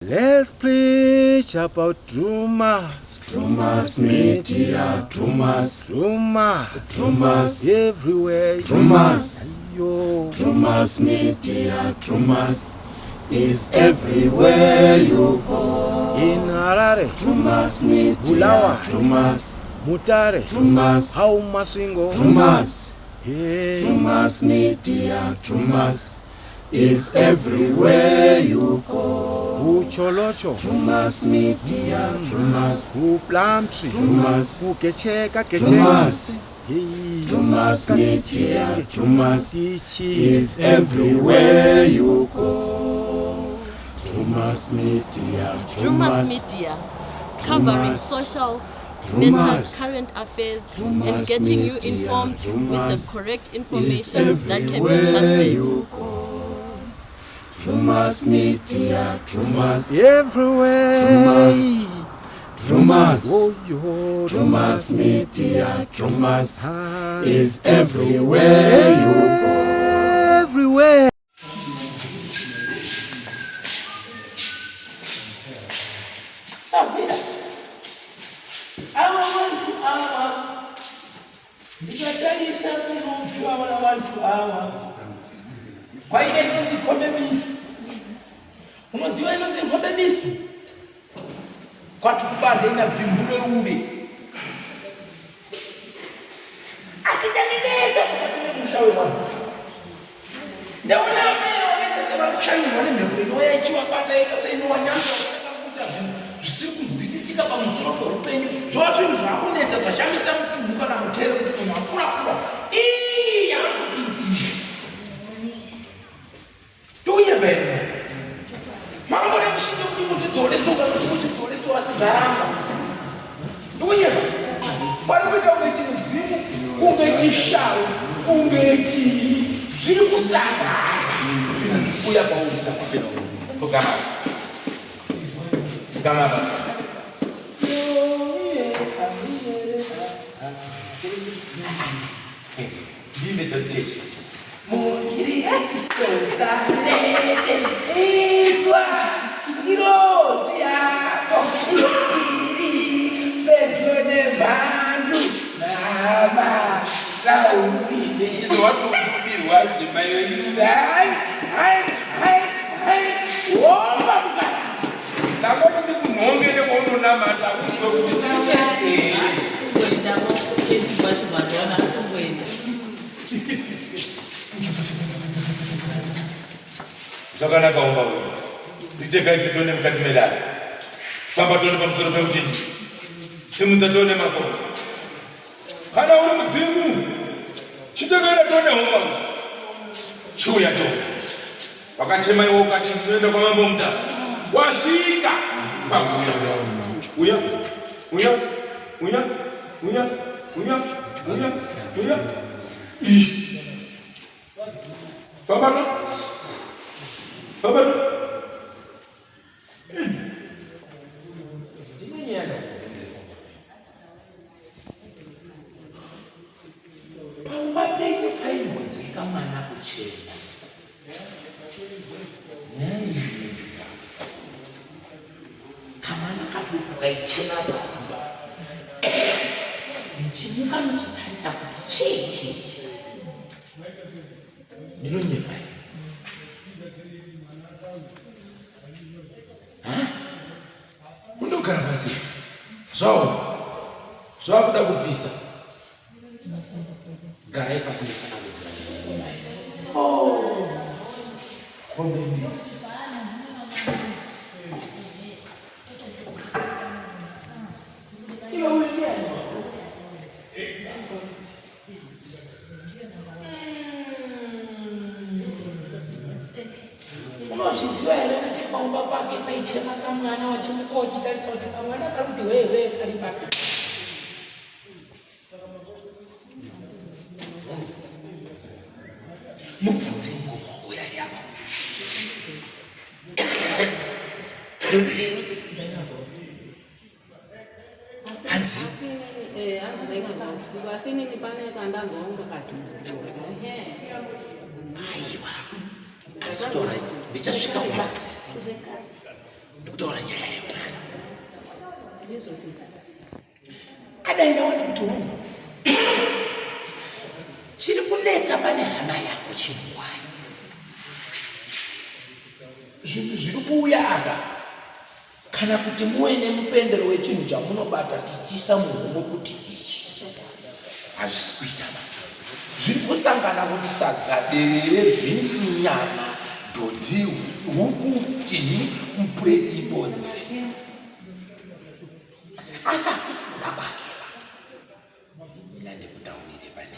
Let's preach about Trumas. Trumas media, Trumas, Trumas everywhere. Trumas, Yo. Trumas media, Trumas is everywhere you go. In Harare, Trumas media, Bulawayo, Trumas, Mutare, Trumas, Haumaswingo, Trumas, hey. Trumas media, Trumas is everywhere you go. Ucholocho, Trumas media, Trumas, Plumtree, Trumas, Kecheka, Trumas, hey. Trumas media, Trumas Tichi is everywhere you go. Trumas media, Trumas Media, covering social matters, current affairs, and getting you informed with the correct information that can be trusted. Trumas media, Trumas, everywhere. Trumas, Oh, yo. Trumas media, Trumas Ah. is everywhere you go. Everywhere. Sabira. Aba bantu aba ndikadalisa kumuntu aba abantu aba kwaike inonzi khomebisi unoziwa inonzi khomebisi kwathi kubande inabhimbule ube asitanileza ukatile mshawe wami ndawona meyo weteseba kushaywa nemepelo yachiwa bata yekaseno wanyanga zvisika pamusoro peupenyu zvova zvinhu zvakunetsa zvashamisa mutumhu kana mutere kuti munhu akurakura iyi yakutiti touyebere mangona kushinda kuti mudzidzoresoka mudzidzoreso asi zvaramba touyeba panoita kunge chimudzimu kunge chishawi kunge chii zviri kusangana uya pausa Gamaba. Vive the dish. Mungiri, Sozalete, Itwa, Irosia, Iri, Bedone Bandu, Nama, Laumi, what would be watching my Nangoti kumongele bona mata Zagana kaomba wewe. Liteka hizi tone mkati medali. Samba tone pamusoro peutini. Simu za tone mako. Kana uri mudzimu. Chitekaira tone homba. Chuya tone. Wakachema iwo kati ndinoenda kwa mambo mtafu. Washika pakuja uya uya uya uya uya uya uya Babato Babato Papapeino paimbodzika mwana kuchena Chena Chimuka muchitarisa kuti chii ndinonyepa undogara pasi zvakuda kupisa garai pasi ndisanakudzira Unozviziva here kuti pamba pake paichema kamwana wachimukochitarisa kuti kamwana karuti hwehwe kari pake mubvunze ngoma uya yapa hanzi Asinini pane kandanzo ungakasizi. aiwa Ndichasvika kumazisi adainaona kuti uno chiri kunetsa pane hama yako chirwani zvinhu zviri kuuya apa kana kuti muwe nemupendero wechinhu chamunobata tichiisa muhombo kuti ichi hazvisi kuita zviri kusangana kuti sadza derere bhinzi nyama dhodhi huku chini mupureti ibodzi asi hakusi kuda kwakela ina ndikutaurire pane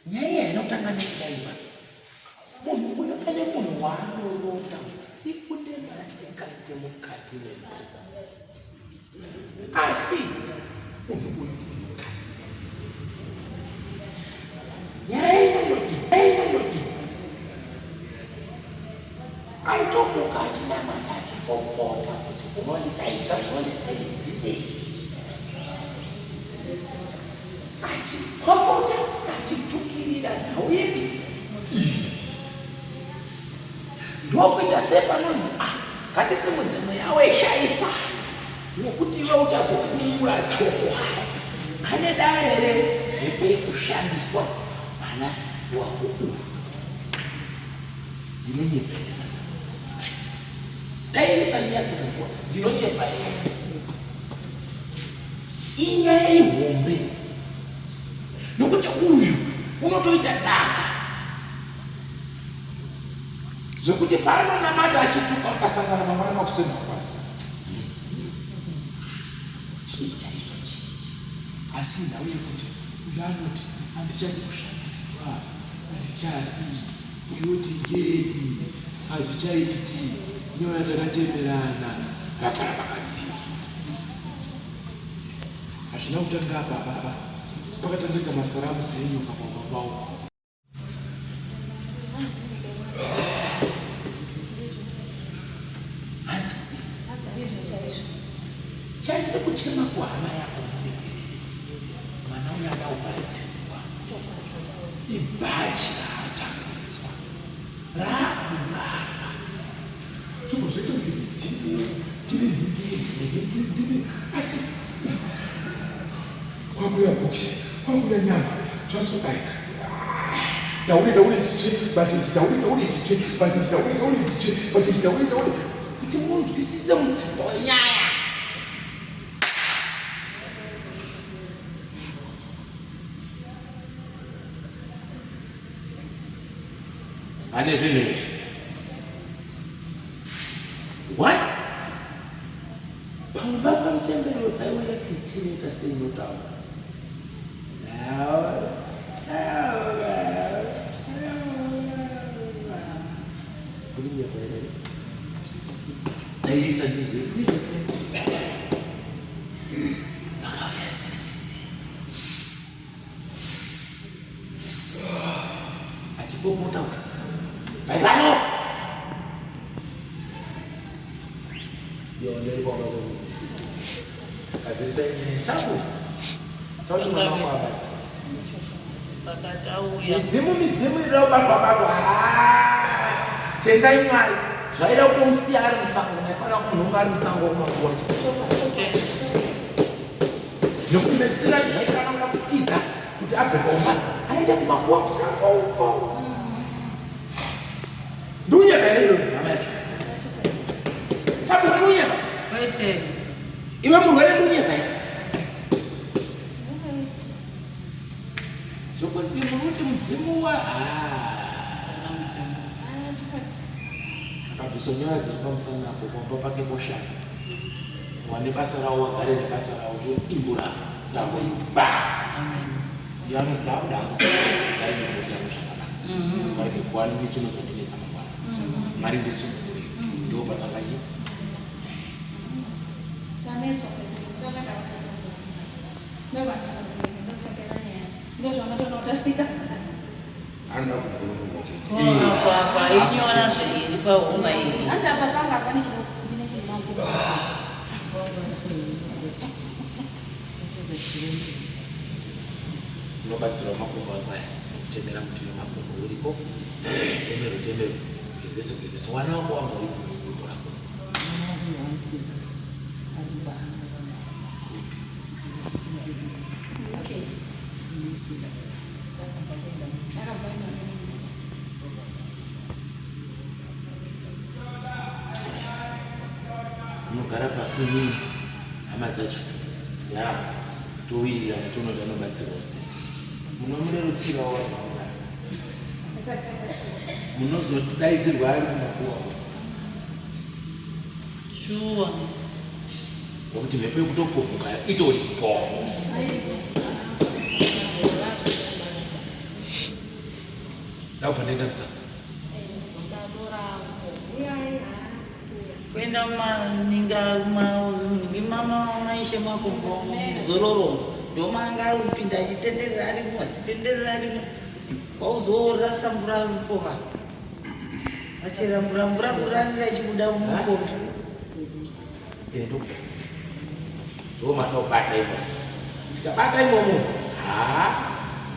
nyaya inotanga nekudaiwa munhu uyo ane munhu waanorota usiku nemasikati mukati memutemo asi munhu uyo mukadzi nyaya inodii aitomuka achinamata achipopota kuti unonditaidza zvinonditaidzidei achipopota achitukirira nhau yedu ndokuita sepanonzi ngatisimudze mweya weshaisa nokuti iwe uchazofungura chokwadi kane darere nepei kushandiswa manasisi wako uyu ndinonyepera dairisanyatsikuvua ndinonyepa inyaya ihombe nokuti uyu unotoita daka zvokuti paanonamata achituka akasangana namwana makusema kwasi chii chaizvo chii asi nhau yekuti uyu anoti handichadi kushandiswa handichadi uyoti ngeni hazvichaiti nyora takatemerana rapara pakadziva hazvina kutanga apa pakatangaita masaramusi enyoka pamabao chandiri kuchema kuhama yako mwana uyada ubatsirwa ibhachi raatamburiswa raakurapa zvobva zvoita kuti midzimu tiri nhingiri asi kwakuya bhokisi kwakuya nyama twasodai taure ichitsve batiji taure ichitsve batiji taure ichitsve batiji taure kuti munzwisise mudzimu wenyaya ane zvinhu izvi one pamba pamuchembero paiwira kitsinoita seinotaura dairisa ndizvo achipopota baibano yoneri kwakako kadzirisa sakufa tauimanakwabasi midzimu irira kubatwabatwa tendai mwari zvaida kutomusiya ari musango maifanira kutonhonga ari musango kumakuwa nokumesira zvaikananga kutiza kuti abve bomba aende kumafuwa musango uko ndunyeva ere hama yacho sabuka ndunyeva iwe munhu ere ndunyeva ere zvokodzimu kuti mudzimu wa akabviso nyaya dziri pamusana apo pamba pake poshanda wane basa rawo wagare nebasa rawo toimbura rakoiba yanodakuda gare nemoti yano zvakanaka vareke kuwani nechinozondinetsa mangwana mari ndisungure ndo patangachi anda kukhuluma chete kwa inyona zviripa homa iyi andapatanga pane chine chimangu unobatsirwa makombo akwaya nokutemera muti wemakombo uriko temero gezeso wana wako wanga uri kuimbo rako Unogara pasi nini hama dzacho ya towirana tonoda nobatsira wose munomurerutsira wavanga munozodaidzirwa ari kumakuwa shuwa nokuti mhepo yekutopomuka itoripo. Daupa ndaenda msa kwenda ninga mama maisha mako zororo ndo manga upinda achitenderera arimo wauzorasa mvura rupoka achera mvura kuranira chibuda mumupombi ndokutsa ndoma ndobata imo tikabata imomo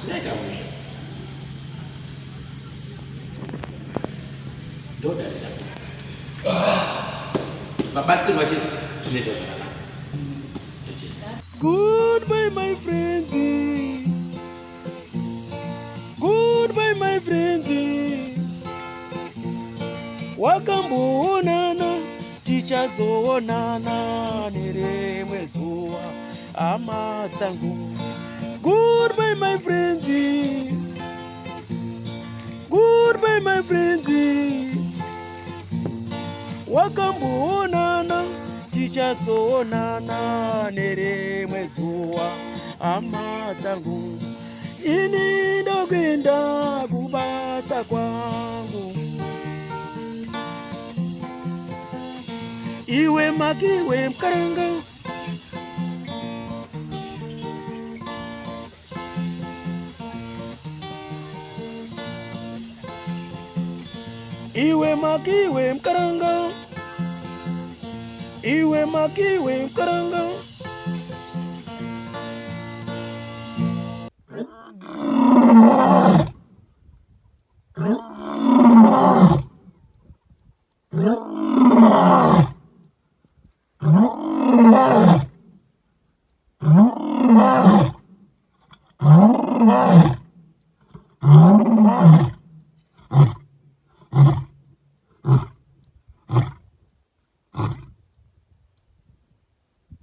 zvinoita musha ndodarira babatsirwa chete zvinoita zvakanaka. Goodbye, my friends. Goodbye, my friends. Wakamboonana tichazoonana nerimwe zuva hama dzangu. Goodbye, my friends. Goodbye, my friends. Wakamboonana tichazoonana nerimwe zuva hama dzangu. Ini ndokwenda kubasa kwangu. Iwe makiwe mkaranga. Iwe makiwe mkaranga. Iwe makiwe mkaranga.